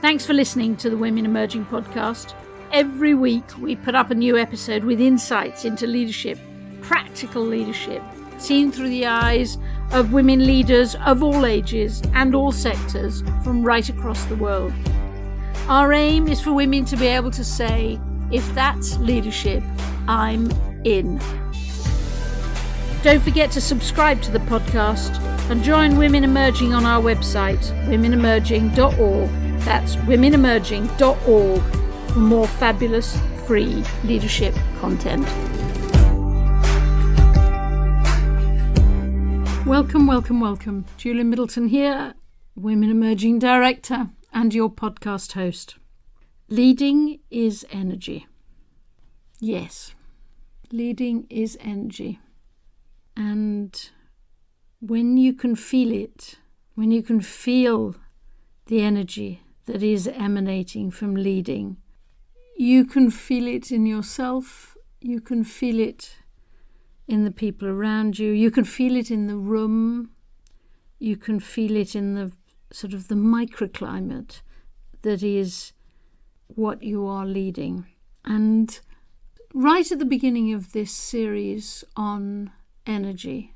Thanks for listening to the Women Emerging podcast. Every week we put up a new episode with insights into leadership, practical leadership, seen through the eyes of women leaders of all ages and all sectors from right across the world. Our aim is for women to be able to say, if that's leadership, I'm in. Don't forget to subscribe to the podcast and join Women Emerging on our website, womenemerging.org. That's womenemerging.org for more fabulous free leadership content. Welcome. Julia Middleton here, Women Emerging Director and your podcast host. Leading is energy. Yes, leading is energy. And when you can feel it, when you can feel the energy that is emanating from leading, you can feel it in yourself, you can feel it in the people around you, you can feel it in the room, you can feel it in the sort of the microclimate that is what you are leading. And right at the beginning of this series on energy,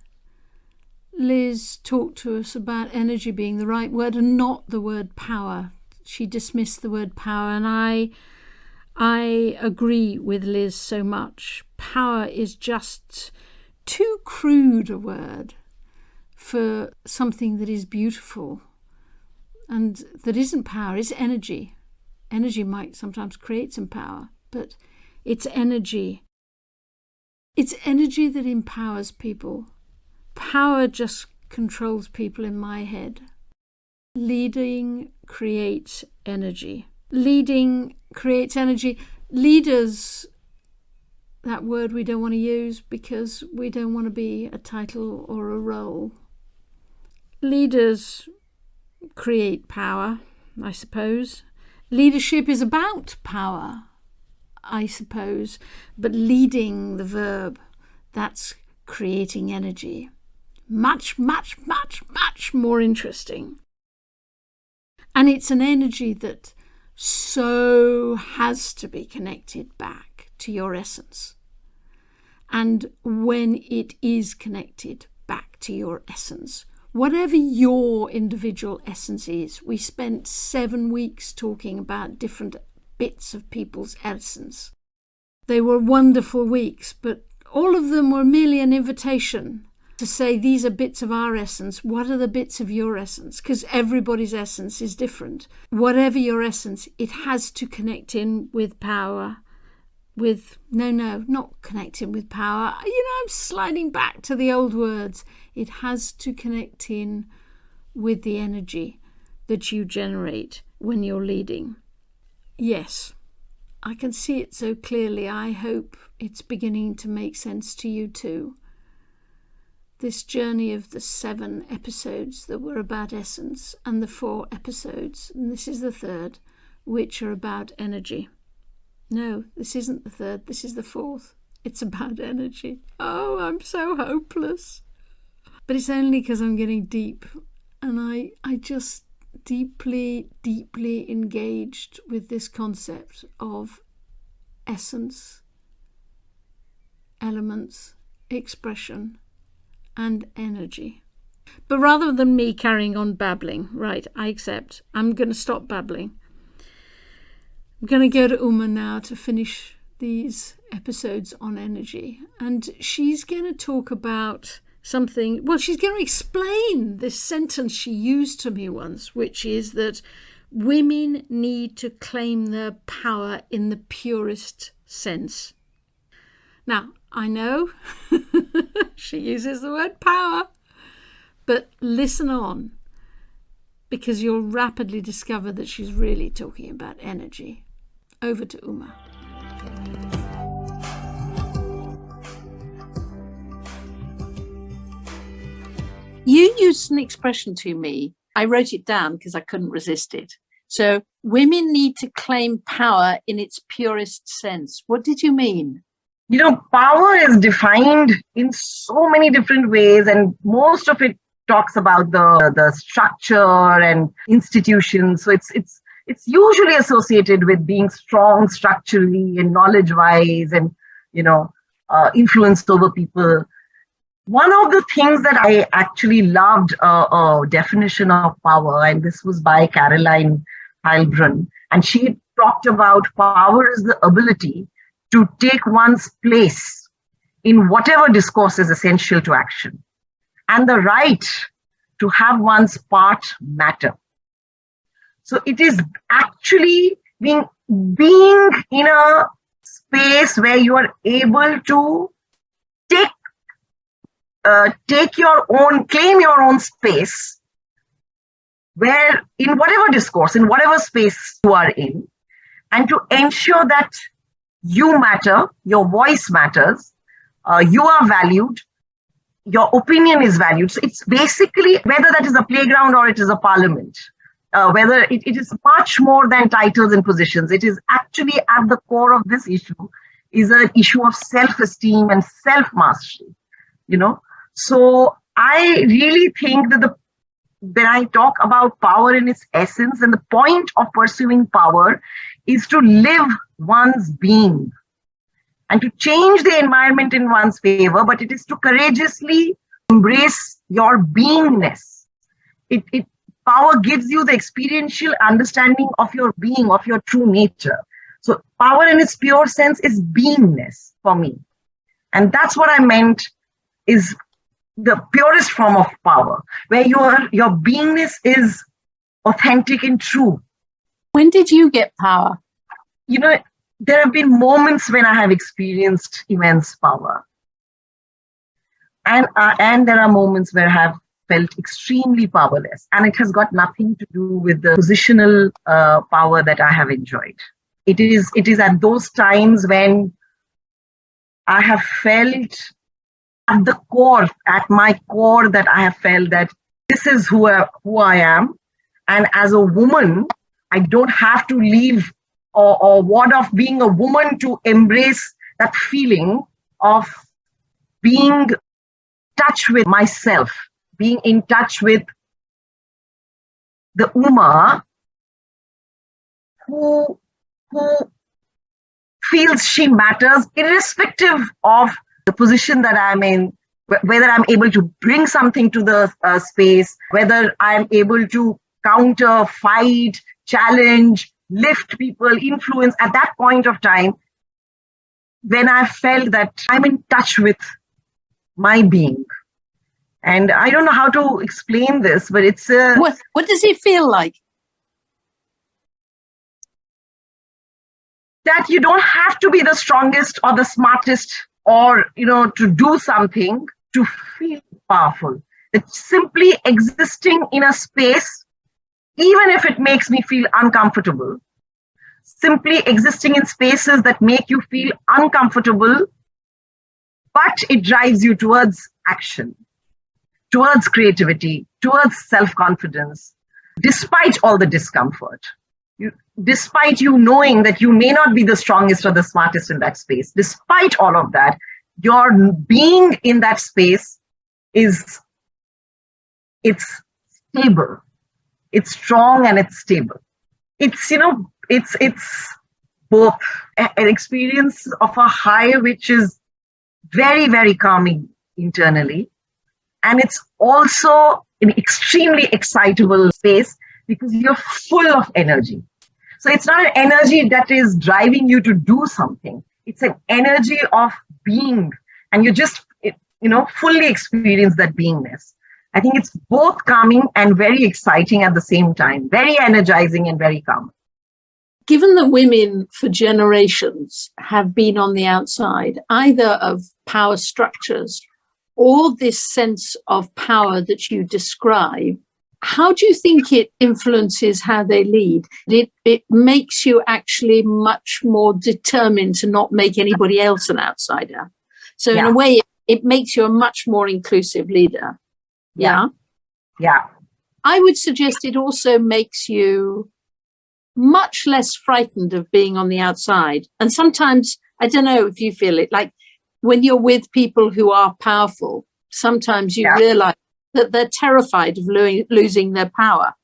Liz talked to us about energy being the right word and not the word power. She dismissed the word power, and I agree with Liz so much. Power is just too crude a word for something that is beautiful and that isn't power. It's energy. Energy might sometimes create some power, but it's energy. It's energy that empowers people. Power just controls people in my head. Leading creates energy. Leading creates energy. Leaders, that word we don't want to use because we don't want to be a title or a role. Leaders create power, I suppose. Leadership is about power, I suppose, but leading, the verb, that's creating energy. Much more interesting. And it's an energy that so has to be connected back to your essence. And when it is connected back to your essence, whatever your individual essence is, we spent 7 weeks talking about different bits of people's essence. They were wonderful weeks, but all of them were merely an invitation to say these are bits of our essence. What are the bits of your essence? Because everybody's essence is different. Whatever your essence, it has to connect in with power. Not connecting with power. I'm sliding back to the old words. It has to connect in with the energy that you generate when you're leading. Yes, I can see it so clearly. I hope it's beginning to make sense to you too. This journey of the 7 episodes that were about essence and the 4 episodes, and this is the 3rd, which are about energy. No, this isn't the 3rd, this is the 4th. It's about energy. Oh, I'm so hopeless. But it's only because I'm getting deep, and I just deeply engaged with this concept of essence, elements, expression, and energy. But rather than me carrying on babbling, right, I accept. I'm going to stop babbling. I'm going to go to Uma now to finish these episodes on energy. And she's going to talk about something, she's going to explain this sentence she used to me once, which is that women need to claim their power in the purest sense. Now, I know she uses the word power, but listen on, because you'll rapidly discover that she's really talking about energy. Over to Uma. You used an expression to me. I wrote it down because I couldn't resist it. So, women need to claim power in its purest sense. What did you mean? Power is defined in so many different ways, and most of it talks about the structure and institutions. So it's it's usually associated with being strong structurally and knowledge-wise and, influence over people. One of the things that I actually loved a definition of power, and this was by Caroline Heilbrunn, and she talked about power is the ability to take one's place in whatever discourse is essential to action, and the right to have one's part matter. So it is actually being in a space where you are able to claim your own space, where in whatever discourse, in whatever space you are in, and to ensure that you matter, your voice matters, you are valued, your opinion is valued. So it's basically, whether that is a playground or it is a parliament, whether it is much more than titles and positions. It is actually at the core of this issue is an issue of self-esteem and self-mastery, So I really think that when I talk about power in its essence, and the point of pursuing power is to live one's being and to change the environment in one's favor, but it is to courageously embrace your beingness. Power gives you the experiential understanding of your being, of your true nature. So power in its pure sense is beingness for me. And that's what I meant is the purest form of power, where your beingness is authentic and true. When did you get power? There have been moments when I have experienced immense power. And there are moments where I have felt extremely powerless. And it has got nothing to do with the positional power that I have enjoyed. It is at those times when I have felt at my core, that I have felt that this is who I am. And as a woman, I don't have to leave or ward off being a woman to embrace that feeling of being in touch with myself, being in touch with the Uma who feels she matters, irrespective of the position that I'm in, whether I'm able to bring something to the space, whether I'm able to counter, fight, challenge, lift people, influence. At that point of time, when I felt that I'm in touch with my being. And I don't know how to explain this, but it's what does it feel like? That you don't have to be the strongest or the smartest or to do something to feel powerful. It's simply existing in a space, even if it makes me feel uncomfortable, simply existing in spaces that make you feel uncomfortable, but it drives you towards action, towards creativity, towards self-confidence, despite all the discomfort. Despite you knowing that you may not be the strongest or the smartest in that space, despite all of that, your being in that space it's stable, it's strong, and it's stable. It's both an experience of a high, which is very, very calming internally, and it's also an extremely excitable space because you're full of energy. So it's not an energy that is driving you to do something. It's an energy of being, and you just, fully experience that beingness. I think it's both calming and very exciting at the same time, very energizing and very calming. Given that women for generations have been on the outside, either of power structures or this sense of power that you describe, how do you think it influences how they lead? It makes you actually much more determined to not make anybody else an outsider. So in a way, it makes you a much more inclusive leader. Yeah. I would suggest it also makes you much less frightened of being on the outside. And sometimes, I don't know if you feel it, like when you're with people who are powerful, sometimes you realize that they're terrified of losing their power.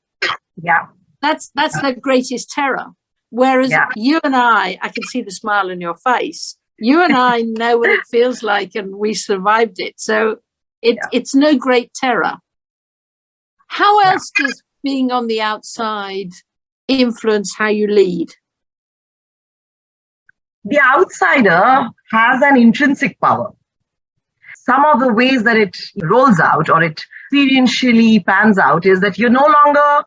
Yeah. That's the greatest terror. Whereas you and I can see the smile on your face. You and I know what it feels like, and we survived it. So it's no great terror. How else does being on the outside influence how you lead? The outsider has an intrinsic power. Some of the ways that it rolls out or it experientially pans out is that you're no longer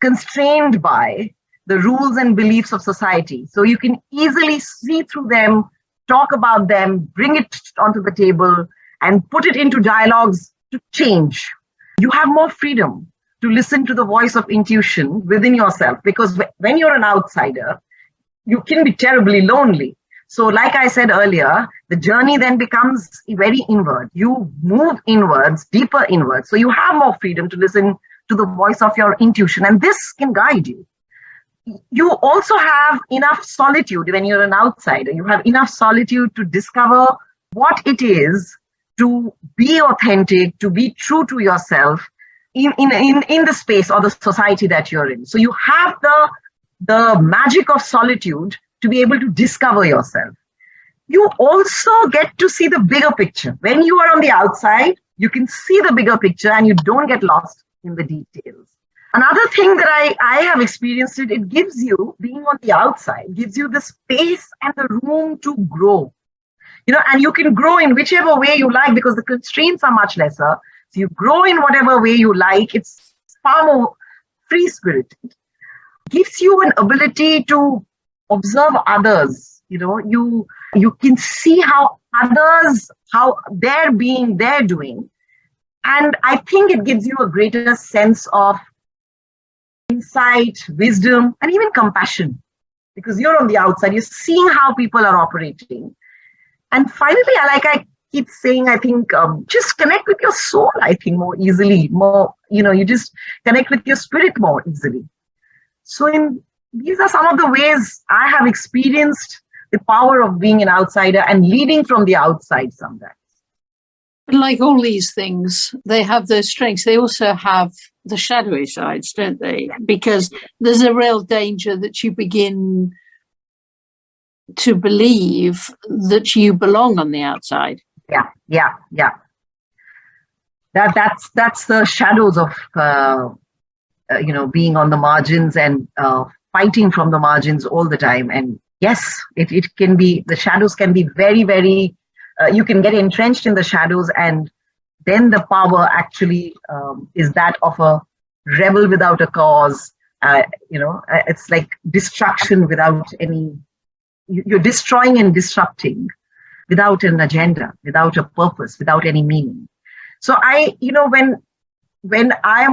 constrained by the rules and beliefs of society. So you can easily see through them, talk about them, bring it onto the table, and put it into dialogues to change. You have more freedom to listen to the voice of intuition within yourself, because when you're an outsider, you can be terribly lonely. So like I said earlier, the journey then becomes very inward. You move inwards, deeper inwards. So you have more freedom to listen to the voice of your intuition, and this can guide you. You also have enough solitude when you're an outsider. You have enough solitude to discover what it is to be authentic, to be true to yourself in the space or the society that you're in. So you have the magic of solitude to be able to discover yourself. You also get to see the bigger picture. When you are on the outside, you can see the bigger picture and you don't get lost in the details. Another thing that I have experienced, it gives you, being on the outside, gives you the space and the room to grow. And you can grow in whichever way you like because the constraints are much lesser. So you grow in whatever way you like. It's far more free-spirited. Gives you an ability to observe others. You can see how others, how they're doing. And I think it gives you a greater sense of insight, wisdom, and even compassion, because you're on the outside, you're seeing how people are operating. And finally, like I keep saying, I think just connect with your soul, I think, more easily, you just connect with your spirit more easily. So these are some of the ways I have experienced the power of being an outsider and leading from the outside sometimes. Like all these things, they have their strengths. They also have the shadowy sides, don't they? Because there's a real danger that you begin to believe that you belong on the outside. Yeah. That's the shadows of being on the margins and fighting from the margins all the time. And yes, it can be, the shadows can be very, very. You can get entrenched in the shadows, and then the power actually is that of a rebel without a cause. It's like destruction without any. You're destroying and disrupting without an agenda, without a purpose, without any meaning. So when I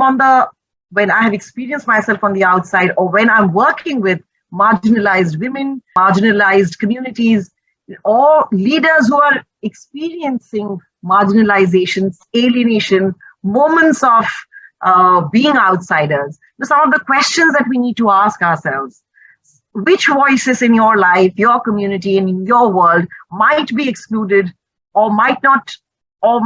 have experienced myself on the outside, or when I'm working with marginalized women, marginalized communities, or leaders who are experiencing marginalization, alienation, moments of being outsiders, some of the questions that we need to ask ourselves: which voices in your life, your community, and in your world might be excluded, or might not, or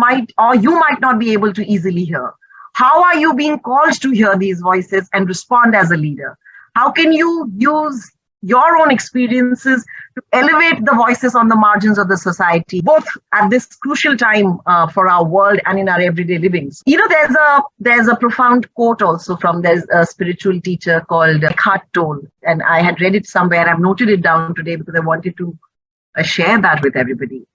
you might not be able to easily hear? How are you being called to hear these voices and respond as a leader? How can you use your own experiences to elevate the voices on the margins of the society, both at this crucial time for our world and in our everyday livings? There's a profound quote also from there's a spiritual teacher called Eckhart Tolle, and I had read it somewhere. I've noted it down today because I wanted to share that with everybody.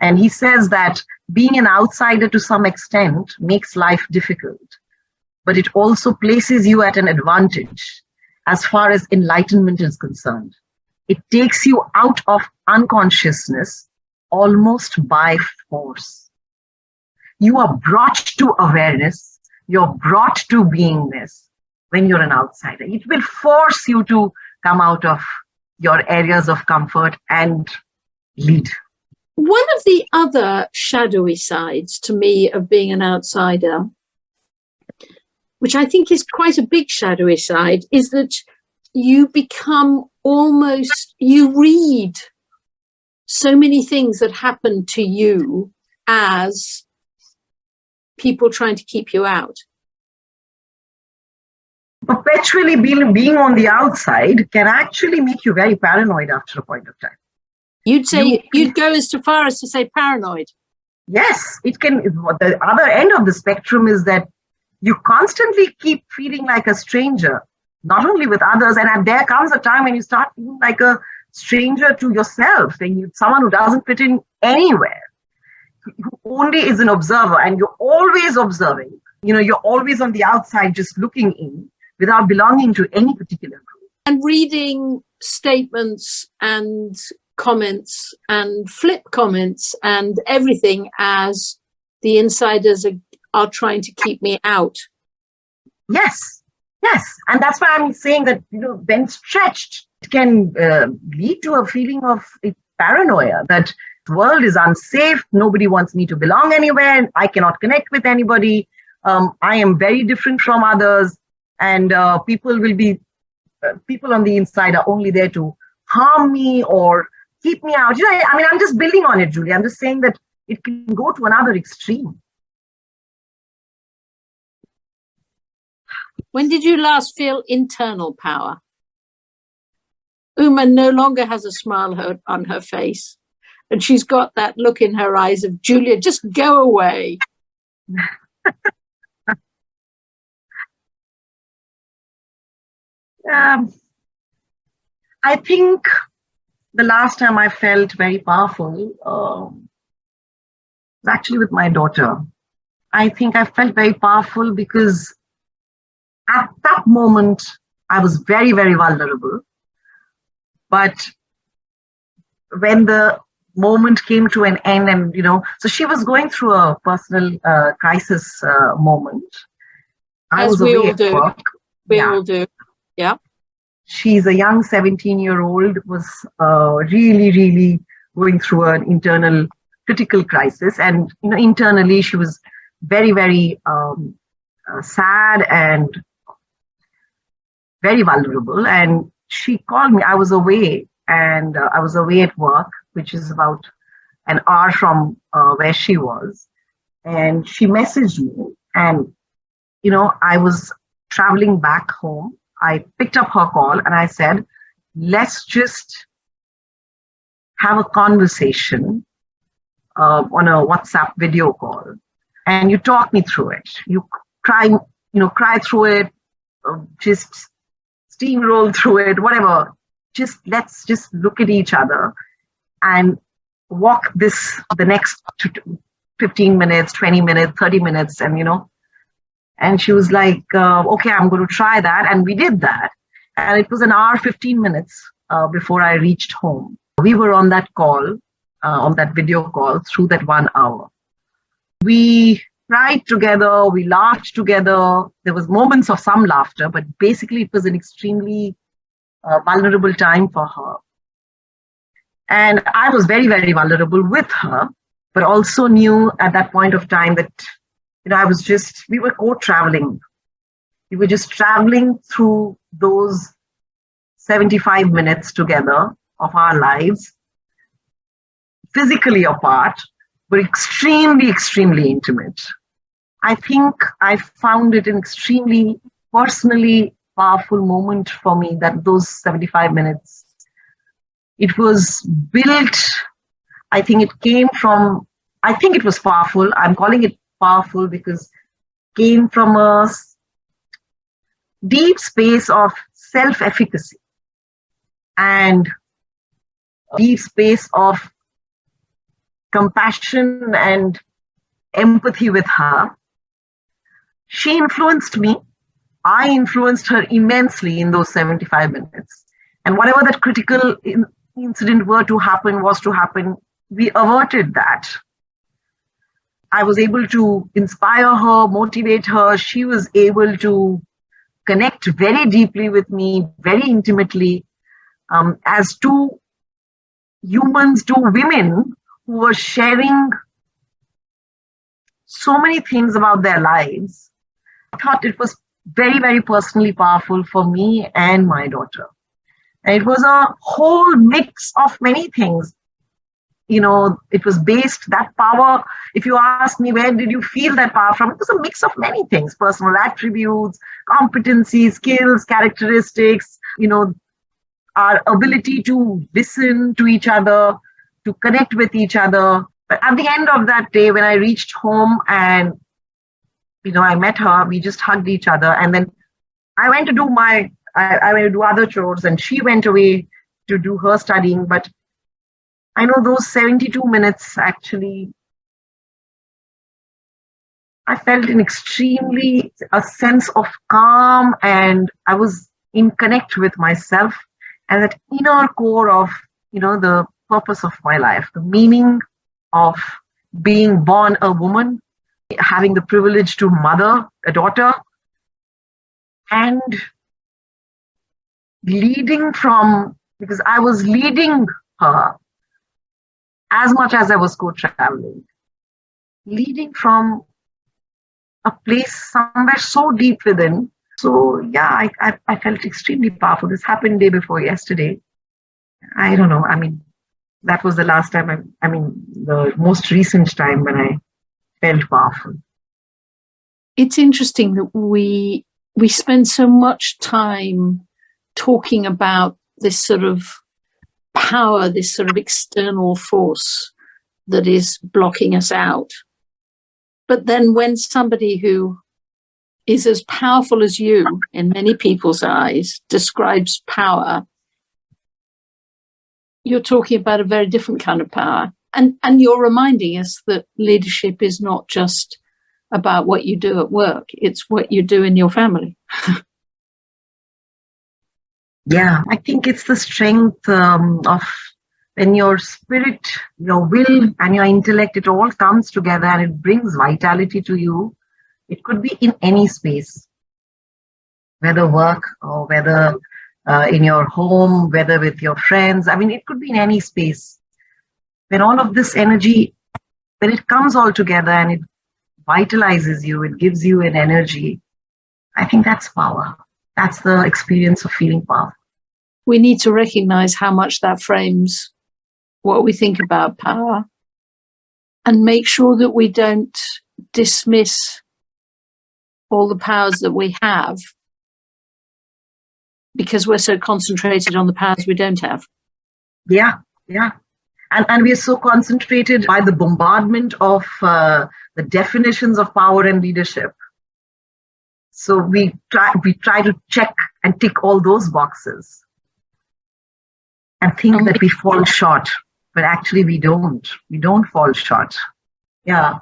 And he says that being an outsider to some extent makes life difficult, but it also places you at an advantage as far as enlightenment is concerned. It takes you out of unconsciousness almost by force. You are brought to awareness, you're brought to beingness when you're an outsider. It will force you to come out of your areas of comfort and lead. One of the other shadowy sides to me of being an outsider, which I think is quite a big shadowy side, is that you become you read so many things that happen to you as people trying to keep you out. perpetually being on the outside can actually make you very paranoid after a point of time. You'd go as far as to say paranoid. Yes, it can. The other end of the spectrum is that you constantly keep feeling like a stranger, not only with others, and there comes a time when you start feeling like a stranger to yourself, someone who doesn't fit in anywhere, who only is an observer, and you're always observing. You're always on the outside, just looking in without belonging to any particular group. And reading statements and comments and flip comments and everything as the insiders are trying to keep me out. Yes. And that's why I'm saying that, when stretched, it can lead to a feeling of paranoia, that the world is unsafe, nobody wants me to belong anywhere, I cannot connect with anybody, I am very different from others, and people on the inside are only there to harm me or keep me out. I'm just building on it, Julie. I'm just saying that it can go to another extreme. When did you last feel internal power? Uma no longer has a smile on her face, and she's got that look in her eyes of, Julia, just go away. I think the last time I felt very powerful was actually with my daughter. I think I felt very powerful because at that moment, I was very, very vulnerable. But when the moment came to an end, and, so she was going through a personal crisis moment. I was we away all do. work. We all do. Yeah. She's a young 17-year-old, was really, really going through an internal critical crisis. And, internally, she was very, very sad and very vulnerable. And she called me. I was away, and I was away at work, which is about an hour from where she was. And she messaged me, and, I was traveling back home. I picked up her call and I said, let's just have a conversation on a WhatsApp video call. And you talk me through it. You cry through it, just steamroll through it, whatever. Let's just look at each other and walk the next 15 minutes, 20 minutes, 30 minutes, and she was like, okay, I'm going to try that. And we did that. And it was an hour, 15 minutes before I reached home. We were on that call, on that video call through that 1 hour. We cried together, we laughed together. There was moments of some laughter, but basically it was an extremely vulnerable time for her. And I was very, very vulnerable with her, but also knew at that point of time that we were co-traveling. We were just traveling through those 75 minutes together of our lives, physically apart, but extremely, extremely intimate. I think I found it an extremely personally powerful moment for me, that those 75 minutes. It was built, I think it was powerful. I'm calling it powerful because it came from a deep space of self-efficacy and a deep space of compassion and empathy with her. She influenced me. I influenced her immensely in those 75 minutes. And whatever that critical incident was to happen, we averted that. I was able to inspire her, motivate her. She was able to connect very deeply with me, very intimately, as two humans, two women who were sharing so many things about their lives. I thought it was very, very personally powerful for me and my daughter. And it was a whole mix of many things. it was based, that power, if you ask me, where did you feel that power from? It was a mix of many things: personal attributes, competencies, skills, characteristics, our ability to listen to each other, to connect with each other. But at the end of that day, when I reached home and, I met her, we just hugged each other. And then I went to do I went to do other chores, and she went away to do her studying. But I know those 72 minutes, actually, I felt a sense of calm, and I was in connect with myself and that inner core of, the purpose of my life, the meaning of being born a woman, having the privilege to mother a daughter, and because I was leading her as much as I was co-traveling, leading from a place somewhere so deep within. So yeah, I felt extremely powerful. This happened day before yesterday. I don't know. I mean, that was the last time, the most recent time when I felt powerful. It's interesting that we spend so much time talking about this sort of power, this sort of external force that is blocking us out. But then when somebody who is as powerful as you, in many people's eyes, describes power, you're talking about a very different kind of power. And you're reminding us that leadership is not just about what you do at work, it's what you do in your family. Yeah, I think it's the strength of when your spirit, your will, and your intellect, it all comes together and it brings vitality to you. It could be in any space, whether work or whether in your home, whether with your friends. It could be in any space. When all of this energy, when it comes all together and it vitalizes you, it gives you an energy, I think that's power. That's the experience of feeling powerful. We need to recognize how much that frames what we think about power and make sure that we don't dismiss all the powers that we have because we're so concentrated on the powers we don't have. Yeah. And we are so concentrated by the bombardment of the definitions of power and leadership. So we try to check and tick all those boxes and think that we fall short, but actually we don't. We don't fall short. Yeah,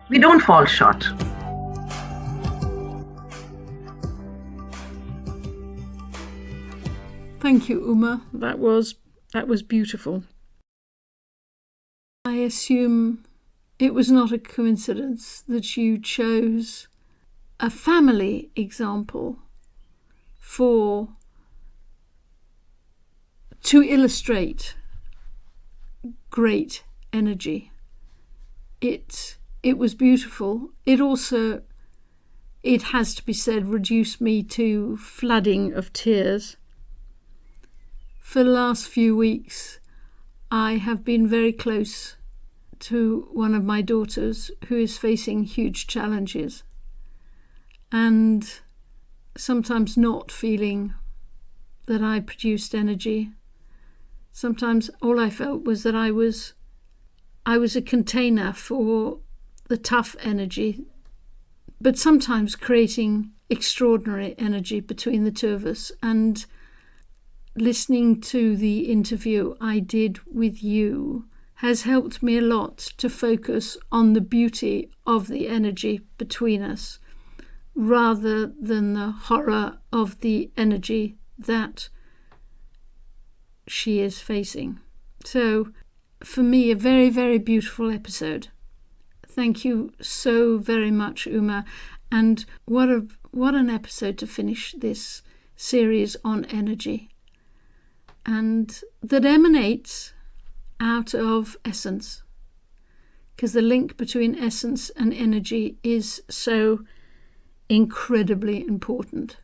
we don't fall short. Thank you, Uma. That was beautiful. I assume it was not a coincidence that you chose a family example to illustrate great energy. It was beautiful. It also, it has to be said, reduced me to flooding of tears. For the last few weeks, I have been very close to one of my daughters who is facing huge challenges and sometimes not feeling that I produced energy. Sometimes all I felt was that I was a container for the tough energy, but sometimes creating extraordinary energy between the two of us. And listening to the interview I did with you has helped me a lot to focus on the beauty of the energy between us rather than the horror of the energy that she is facing. So for me, a very, very beautiful episode. Thank you so very much, Uma. And what an episode to finish this series on energy. And that emanates out of essence, because the link between essence and energy is so incredibly important.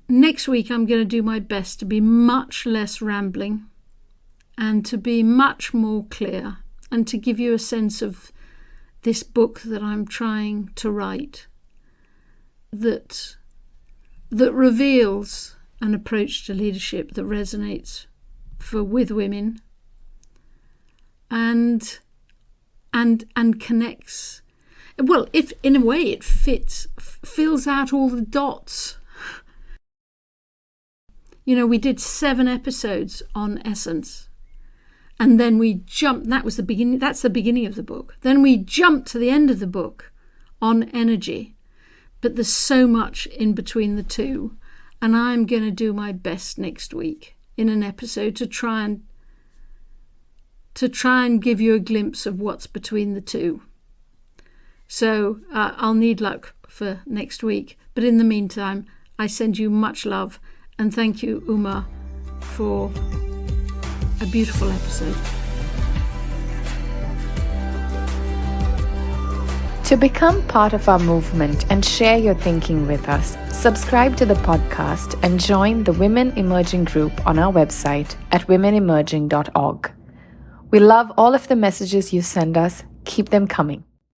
Next week, I'm going to do my best to be much less rambling and to be much more clear, and to give you a sense of this book that I'm trying to write that reveals an approach to leadership that resonates with women and connects. Well, in a way it fills out all the dots. You know, we did 7 episodes on essence, and then we jumped, that's the beginning of the book. Then we jumped to the end of the book on energy, but there's so much in between the two, and I'm going to do my best next week in an episode to try and give you a glimpse of what's between the two. So I'll need luck for next week. But in the meantime, I send you much love, and thank you, Uma, for a beautiful episode. To become part of our movement and share your thinking with us, subscribe to the podcast and join the Women Emerging group on our website at womenemerging.org. We love all of the messages you send us. Keep them coming.